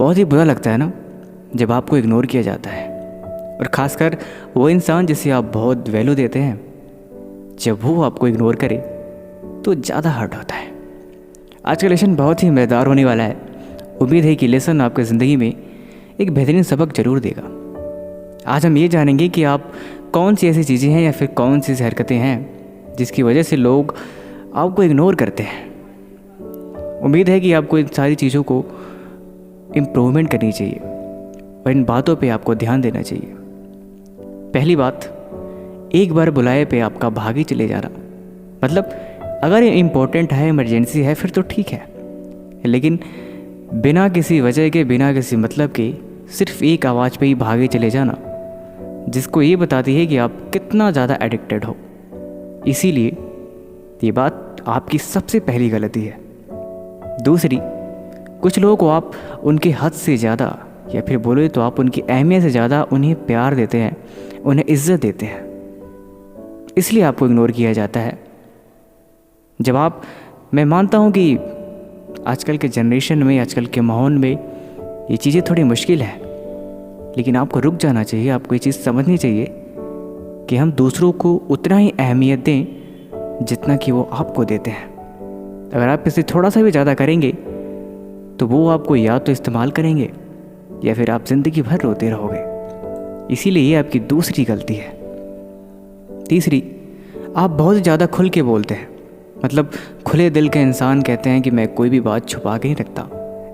बहुत ही बुरा लगता है ना जब आपको इग्नोर किया जाता है, और ख़ासकर वो इंसान जिसे आप बहुत वैल्यू देते हैं, जब वो आपको इग्नोर करे तो ज़्यादा हर्ट होता है। आज का लेसन बहुत ही मज़ेदार होने वाला है। उम्मीद है कि लेसन आपकी ज़िंदगी में एक बेहतरीन सबक ज़रूर देगा। आज हम ये जानेंगे कि आप कौन सी ऐसी चीज़ें हैं या फिर कौन सी ऐसी हरकतें हैं जिसकी वजह से लोग आपको इग्नोर करते हैं। उम्मीद है कि आपको इन सारी चीज़ों को इम्प्रूवमेंट करनी चाहिए और इन बातों पे आपको ध्यान देना चाहिए। पहली बात, एक बार बुलाए पे आपका भागी चले जाना। मतलब अगर ये इम्पोर्टेंट है, इमरजेंसी है, फिर तो ठीक है, लेकिन बिना किसी वजह के, बिना किसी मतलब के, सिर्फ एक आवाज़ पे ही भागे चले जाना, जिसको ये बताती है कि आप कितना ज़्यादा एडिक्टेड हो। इसीलिए ये बात आपकी सबसे पहली गलती है। दूसरी, कुछ लोगों को आप उनके हद से ज़्यादा, या फिर बोले तो आप उनकी अहमियत से ज़्यादा उन्हें प्यार देते हैं, उन्हें इज्जत देते हैं, इसलिए आपको इग्नोर किया जाता है। मैं मानता हूँ कि आजकल के जनरेशन में, आजकल के माहौल में ये चीज़ें थोड़ी मुश्किल है, लेकिन आपको रुक जाना चाहिए। आपको ये चीज़ समझनी चाहिए कि हम दूसरों को उतना ही अहमियत दें जितना कि वो आपको देते हैं। अगर आप इससे थोड़ा सा भी ज़्यादा करेंगे तो वो आपको या तो इस्तेमाल करेंगे या फिर आप ज़िंदगी भर रोते रहोगे। इसीलिए ये आपकी दूसरी गलती है। तीसरी, आप बहुत ज़्यादा खुल के बोलते हैं। मतलब खुले दिल के इंसान कहते हैं कि मैं कोई भी बात छुपा के नहीं रखता।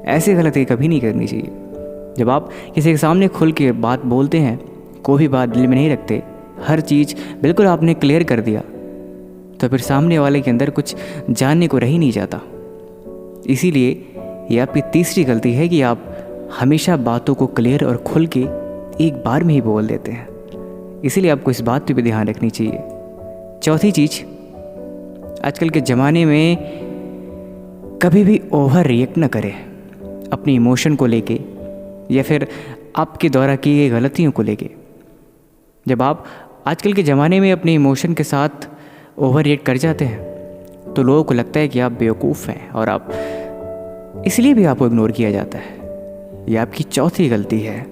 ऐसी गलती कभी नहीं करनी चाहिए। जब आप किसी के सामने खुल के बात बोलते हैं, कोई भी बात दिल में नहीं रखते, हर चीज़ बिल्कुल आपने क्लियर कर दिया, तो फिर सामने वाले के अंदर कुछ जानने को रह ही नहीं जाता। इसीलिए ये आपकी तीसरी गलती है कि आप हमेशा बातों को क्लियर और खुल के एक बार में ही बोल देते हैं। इसीलिए आपको इस बात पे भी ध्यान रखनी चाहिए। चौथी चीज़, आजकल के ज़माने में कभी भी ओवर रिएक्ट न करें अपनी इमोशन को लेके या फिर आपके द्वारा की गई गलतियों को लेके। जब आप आजकल के ज़माने में अपने इमोशन के साथ ओवर रिएक्ट कर जाते हैं तो लोगों को लगता है कि आप बेवकूफ़ हैं, और आप इसलिए भी आपको इग्नोर किया जाता है। ये आपकी चौथी गलती है।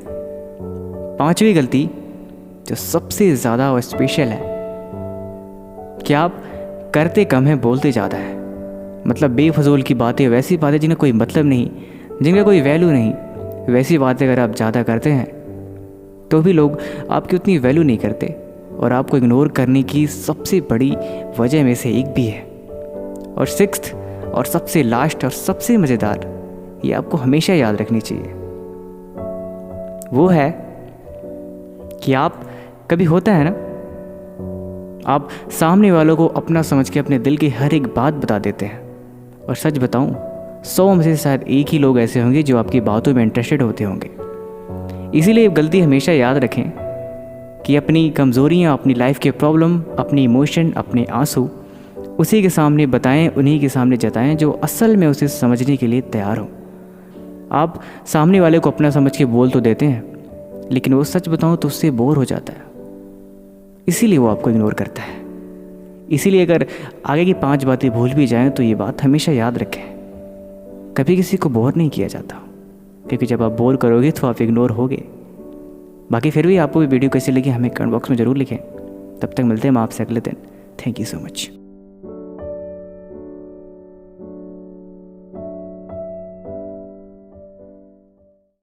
पांचवी गलती, जो सबसे ज़्यादा और स्पेशल है, कि आप करते कम है, बोलते ज़्यादा है। मतलब बेफजूल की बातें, वैसी बातें जिनका कोई मतलब नहीं, जिनका कोई वैल्यू नहीं, वैसी बातें अगर आप ज़्यादा करते हैं तो भी लोग आपकी उतनी वैल्यू नहीं करते, और आपको इग्नोर करने की सबसे बड़ी वजह में से एक भी है। और सिक्स्थ और सबसे लास्ट और सबसे मज़ेदार, ये आपको हमेशा याद रखनी चाहिए, वो है कि आप कभी होता है ना, आप सामने वालों को अपना समझ के अपने दिल की हर एक बात बता देते हैं, और सच बताऊं 100 में से शायद एक ही लोग ऐसे होंगे जो आपकी बातों में इंटरेस्टेड होते होंगे। इसीलिए गलती हमेशा याद रखें कि अपनी कमज़ोरियाँ, अपनी लाइफ के प्रॉब्लम, अपनी इमोशन, अपने आंसू उसी के सामने बताएं, उन्हीं के सामने जताएं जो असल में उसे समझने के लिए तैयार हो। आप सामने वाले को अपना समझ के बोल तो देते हैं, लेकिन वो सच बताऊं तो उससे बोर हो जाता है, इसीलिए वो आपको इग्नोर करता है। इसीलिए अगर आगे की 5 बातें भूल भी जाएं तो ये बात हमेशा याद रखें, कभी किसी को बोर नहीं किया जाता, क्योंकि जब आप बोर करोगे तो आप इग्नोर होगे। बाकी फिर भी आपको ये वीडियो कैसी लगी हमें कमेंट बॉक्स में ज़रूर लिखें। तब तक मिलते हैं हम आपसे अगले दिन। Thank you so much.